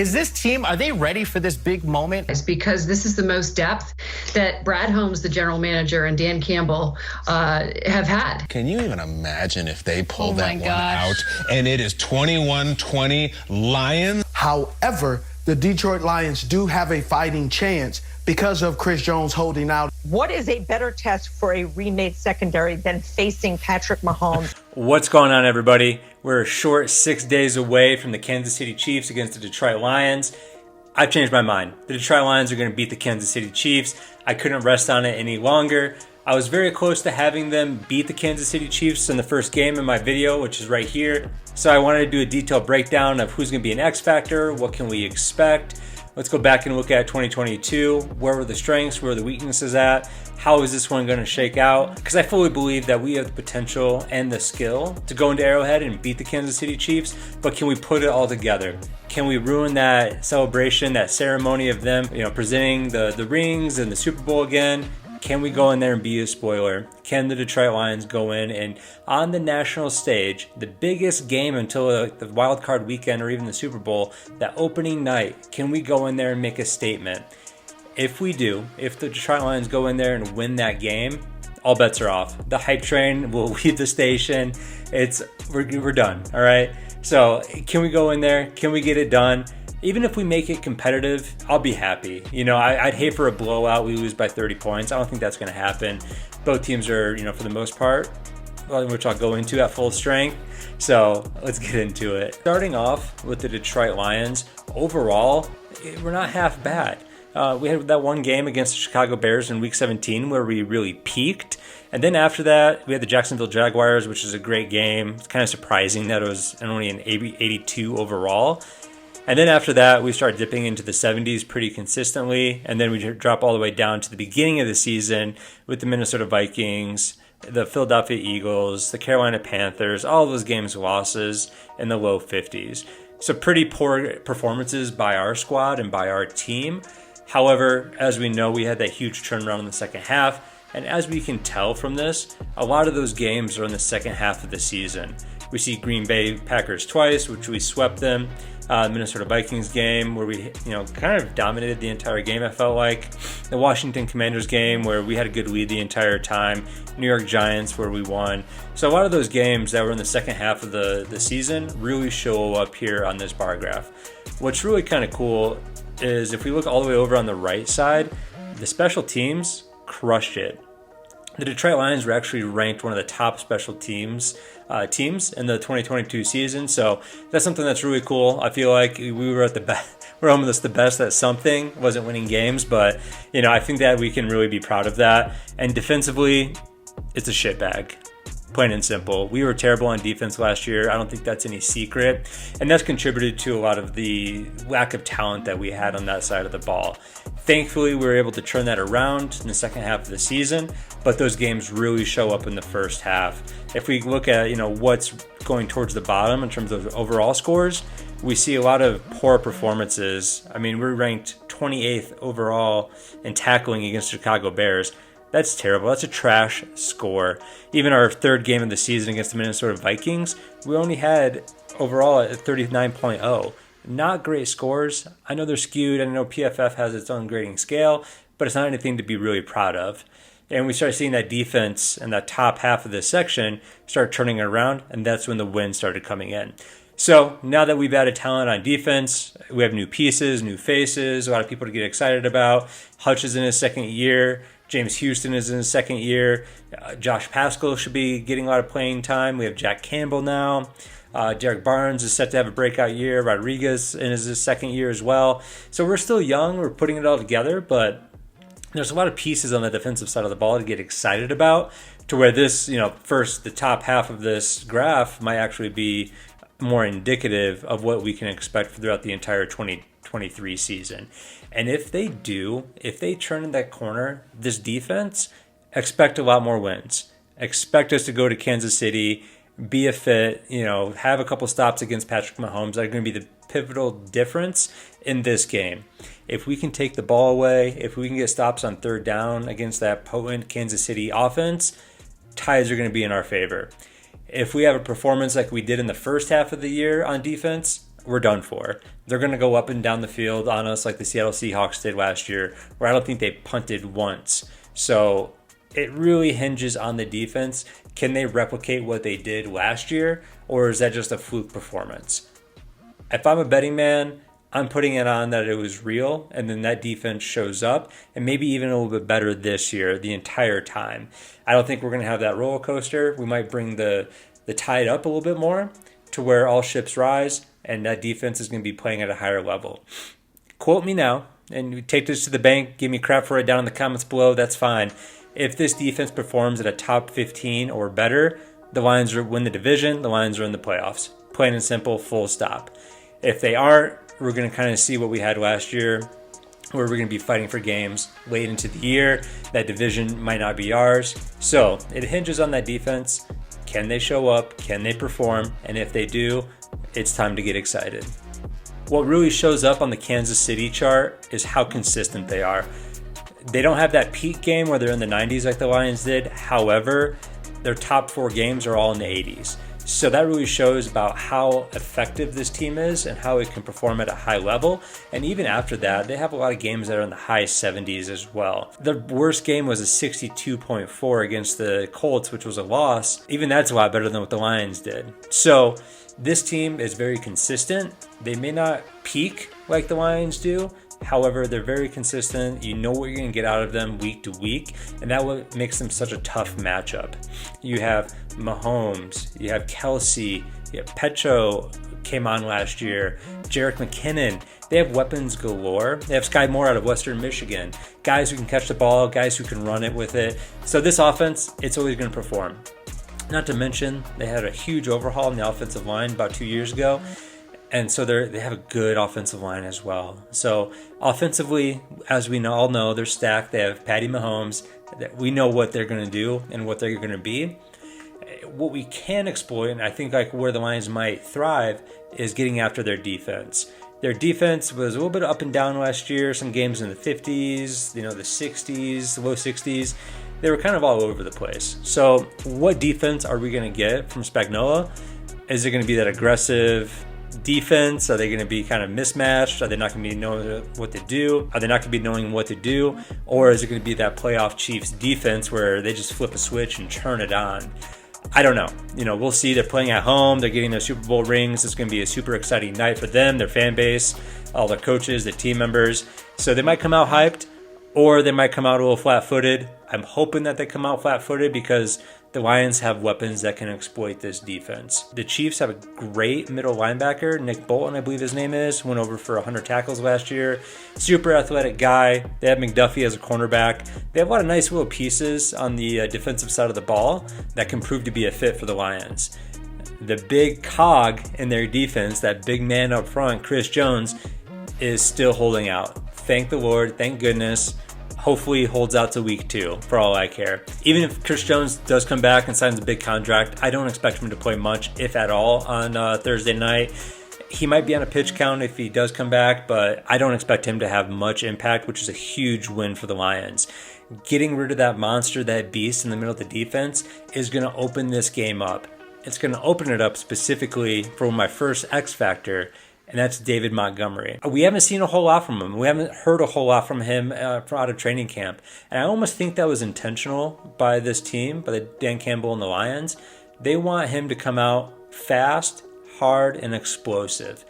Is this team, are they ready for this big moment? It's because this is the most depth that Brad Holmes, the general manager, and Dan Campbell have had. Can you even imagine if they pull that one out and it is 21-20 Lions? However, the Detroit Lions do have a fighting chance because of Chris Jones holding out. What is a better test for a remade secondary than facing Patrick Mahomes? What's going on, everybody? We're a short 6 days away from the Kansas City Chiefs against the Detroit Lions. I've changed my mind. The Detroit Lions are going to beat the Kansas City Chiefs. I couldn't rest on it any longer. I was very close to having them beat the Kansas City Chiefs in the first game in my video, which is right here. So I wanted to do a detailed breakdown of who's going to be an X factor, what can we expect. Let's go back and look at 2022. Where were the strengths? Where were the weaknesses at? How is this one going to shake out? Because I fully believe that we have the potential and the skill to go into Arrowhead and beat the Kansas City Chiefs, but can we put it all together? Can we ruin that celebration, that ceremony of them, presenting the rings and the Super Bowl again? Can we go in there and be a spoiler? Can the Detroit Lions go in and on the national stage, the biggest game until the wild card weekend or even the Super Bowl, that opening night, can we go in there and make a statement? If we do, if the Detroit Lions go in there and win that game, all bets are off. The hype train will leave the station. We're done, all right? So can we go in there? Can we get it done? Even if we make it competitive, I'll be happy. I'd hate for a blowout. We lose by 30 points. I don't think that's going to happen. Both teams are, for the most part, which I'll go into at full strength. So let's get into it. Starting off with the Detroit Lions, overall, we're not half bad. We had that one game against the Chicago Bears in Week 17 where we really peaked. And then after that, we had the Jacksonville Jaguars, which is a great game. It's kind of surprising that it was only an 82 overall. And then after that, we start dipping into the 70s pretty consistently. And then we drop all the way down to the beginning of the season with the Minnesota Vikings, the Philadelphia Eagles, the Carolina Panthers, all of those games losses in the low 50s. So pretty poor performances by our squad and by our team. However, as we know, we had that huge turnaround in the second half. And as we can tell from this, a lot of those games are in the second half of the season. We see Green Bay Packers twice, which we swept them. Minnesota Vikings game where we, kind of dominated the entire game, I felt like. The Washington Commanders game where we had a good lead the entire time. New York Giants where we won. So a lot of those games that were in the second half of the season really show up here on this bar graph. What's really kind of cool is if we look all the way over on the right side, the special teams crushed it. The Detroit Lions were actually ranked one of the top special teams in the 2022 season. So that's something that's really cool. I feel like we were at the best. We're almost the best at something. Wasn't winning games, but I think that we can really be proud of that. And defensively, it's a shitbag. Plain and simple. We were terrible on defense last year. I don't think that's any secret. And that's contributed to a lot of the lack of talent that we had on that side of the ball. Thankfully, we were able to turn that around in the second half of the season, but those games really show up in the first half. If we look at, what's going towards the bottom in terms of overall scores, we see a lot of poor performances. I mean, we're ranked 28th overall in tackling against Chicago Bears. That's terrible. That's a trash score. Even our third game of the season against the Minnesota Vikings, we only had overall at 39.0. Not great scores. I know they're skewed. I know PFF has its own grading scale, but it's not anything to be really proud of. And we started seeing that defense in that top half of this section start turning it around, and that's when the wins started coming in. So now that we've added talent on defense, we have new pieces, new faces, a lot of people to get excited about. Hutch is in his second year. James Houston is in his second year. Josh Pascal should be getting a lot of playing time. We have Jack Campbell now. Derek Barnes is set to have a breakout year. Rodriguez in his second year as well. So we're still young. We're putting it all together, but there's a lot of pieces on the defensive side of the ball to get excited about, to where this, first, the top half of this graph might actually be more indicative of what we can expect throughout the entire 2023 season. And if they turn in that corner, this defense, expect a lot more wins. Expect us to go to Kansas City, be a fit, have a couple stops against Patrick Mahomes that are going to be the pivotal difference in this game. If we can take the ball away, if we can get stops on third down against that potent Kansas City offense, ties are going to be in our favor. If we have a performance like we did in the first half of the year on defense, we're done for. They're going to go up and down the field on us like the Seattle Seahawks did last year, where I don't think they punted once. So it really hinges on the defense. Can they replicate what they did last year, or is that just a fluke performance? If I'm a betting man, I'm putting it on that it was real, and then that defense shows up, and maybe even a little bit better this year the entire time. I don't think we're going to have that roller coaster. We might bring the tide up a little bit more to where all ships rise, and that defense is going to be playing at a higher level. Quote me now, and you take this to the bank, give me crap for it down in the comments below, that's fine. If this defense performs at a top 15 or better, the Lions win the division, the Lions are in the playoffs. Plain and simple, full stop. If they aren't, we're going to kind of see what we had last year, where we're going to be fighting for games late into the year. That division might not be ours. So it hinges on that defense. Can they show up? Can they perform? And if they do, it's time to get excited. What really shows up on the Kansas City chart is how consistent they are. They don't have that peak game where they're in the 90s like the Lions did. However, their top 4 games are all in the 80s. So that really shows about how effective this team is and how it can perform at a high level. And even after that, they have a lot of games that are in the high 70s as well. The worst game was a 62.4 against the Colts, which was a loss. Even that's a lot better than what the Lions did. So this team is very consistent. They may not peak like the Lions do. However, they're very consistent. You know what you're going to get out of them week to week, and that what makes them such a tough matchup. You have Mahomes, you have Kelsey, you have Petro came on last year, Jerick McKinnon. They have weapons galore. They have Sky Moore out of Western Michigan. Guys who can catch the ball, guys who can run it with it. So this offense, it's always going to perform. Not to mention, they had a huge overhaul in the offensive line about 2 years ago. And so they have a good offensive line as well. So offensively, as we all know, they're stacked. They have Patty Mahomes. We know what they're going to do and what they're going to be. What we can exploit, and I think like where the Lions might thrive, is getting after their defense. Their defense was a little bit up and down last year. Some games in the 50s, the 60s, the low 60s. They were kind of all over the place. So what defense are we going to get from Spagnuolo? Is it going to be that aggressive defense? Are they going to be kind of mismatched? Are they not going to be knowing what to do? Are they not going to be knowing what to do? Or is it going to be that playoff Chiefs defense where they just flip a switch and turn it on? I don't know. We'll see. They're playing at home. They're getting their Super Bowl rings. It's going to be a super exciting night for them, their fan base, all their coaches, their team members. So they might come out hyped, or they might come out a little flat-footed. I'm hoping that they come out flat-footed because the Lions have weapons that can exploit this defense. The Chiefs have a great middle linebacker. Nick Bolton, I believe his name is, went over for 100 tackles last year. Super athletic guy. They have McDuffie as a cornerback. They have a lot of nice little pieces on the defensive side of the ball that can prove to be a fit for the Lions. The big cog in their defense, that big man up front, Chris Jones, is still holding out. Thank the Lord. Thank goodness. Hopefully holds out to week 2 for all I care. Even if Chris Jones does come back and signs a big contract, I don't expect him to play much, if at all, on Thursday night. He might be on a pitch count if he does come back, but I don't expect him to have much impact, which is a huge win for the Lions. Getting rid of that monster, that beast in the middle of the defense is going to open this game up. It's going to open it up specifically for my first X factor, and that's David Montgomery. We haven't seen a whole lot from him. We haven't heard a whole lot from him out of training camp. And I almost think that was intentional by this team, by Dan Campbell and the Lions. They want him to come out fast, hard, and explosive.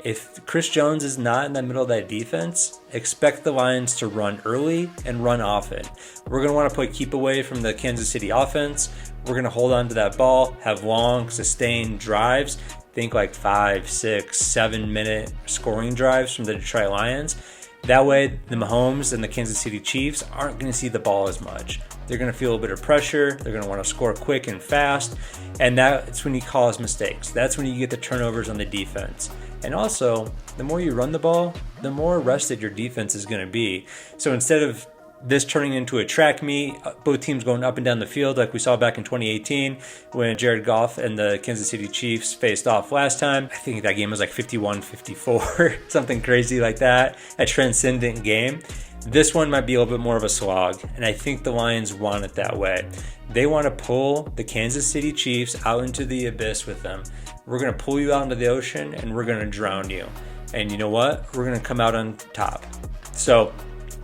If Chris Jones is not in the middle of that defense, expect the Lions to run early and run often. We're going to want to play keep away from the Kansas City offense. We're going to hold on to that ball, have long, sustained drives. Think like 5, 6, 7 minute scoring drives from the Detroit Lions. That way, the Mahomes and the Kansas City Chiefs aren't going to see the ball as much. They're going to feel a bit of pressure. They're going to want to score quick and fast. And that's when you cause mistakes. That's when you get the turnovers on the defense. And also, the more you run the ball, the more rested your defense is going to be. So instead of this turning into a track meet, both teams going up and down the field like we saw back in 2018 when Jared Goff and the Kansas City Chiefs faced off last time. I think that game was like 51-54, something crazy like that, a transcendent game. This one might be a little bit more of a slog, and I think the Lions want it that way. They want to pull the Kansas City Chiefs out into the abyss with them. We're going to pull you out into the ocean, and we're going to drown you. And you know what? We're going to come out on top. So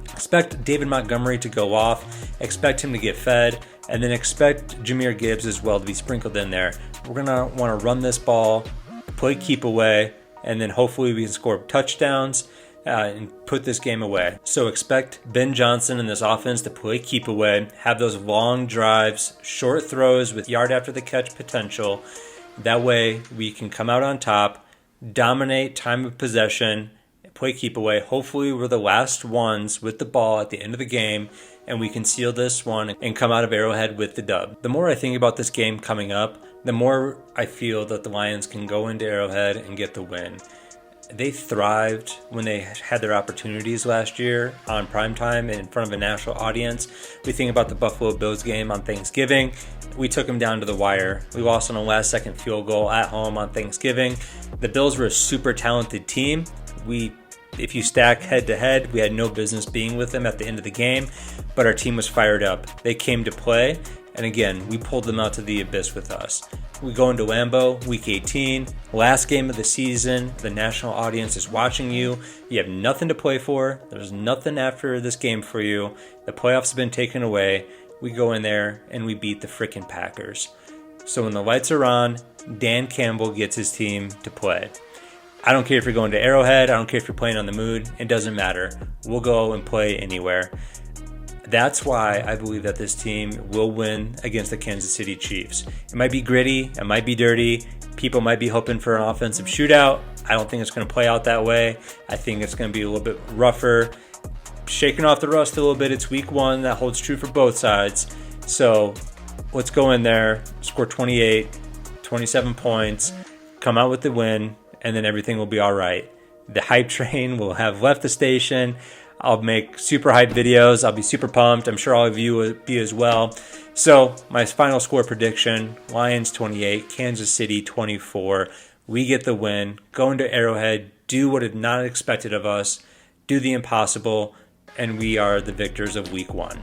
expect David Montgomery to go off, expect him to get fed, and then expect Jahmyr Gibbs as well to be sprinkled in there. We're going to want to run this ball, play keep away, and then hopefully we can score touchdowns and put this game away. So expect Ben Johnson in this offense to play keep away, have those long drives, short throws with yard after the catch potential. That way we can come out on top, dominate time of possession, play keep away. Hopefully we're the last ones with the ball at the end of the game, and we can seal this one and come out of Arrowhead with the dub. The more I think about this game coming up, the more I feel that the Lions can go into Arrowhead and get the win. They thrived when they had their opportunities last year on primetime and in front of a national audience. We think about the Buffalo Bills game on Thanksgiving. We took them down to the wire. We lost on a last-second field goal at home on Thanksgiving. The Bills were a super talented team. If you stack head-to-head, we had no business being with them at the end of the game, but our team was fired up. They came to play, and again, we pulled them out to the abyss with us. We go into Lambeau, Week 18, last game of the season. The national audience is watching you. You have nothing to play for. There's nothing after this game for you. The playoffs have been taken away. We go in there, and we beat the frickin' Packers. So when the lights are on, Dan Campbell gets his team to play. I don't care if you're going to Arrowhead. I don't care if you're playing on the Moon. It doesn't matter. We'll go and play anywhere. That's why I believe that this team will win against the Kansas City Chiefs. It might be gritty. It might be dirty. People might be hoping for an offensive shootout. I don't think it's going to play out that way. I think it's going to be a little bit rougher. Shaking off the rust a little bit. It's week 1. That holds true for both sides. So let's go in there, score 28, 27 points, come out with the win, and then everything will be all right. The hype train will have left the station. I'll make super hype videos. I'll be super pumped. I'm sure all of you will be as well. So my final score prediction, Lions 28, Kansas City 24. We get the win. Go into Arrowhead, do what is not expected of us, do the impossible, and we are the victors of week 1.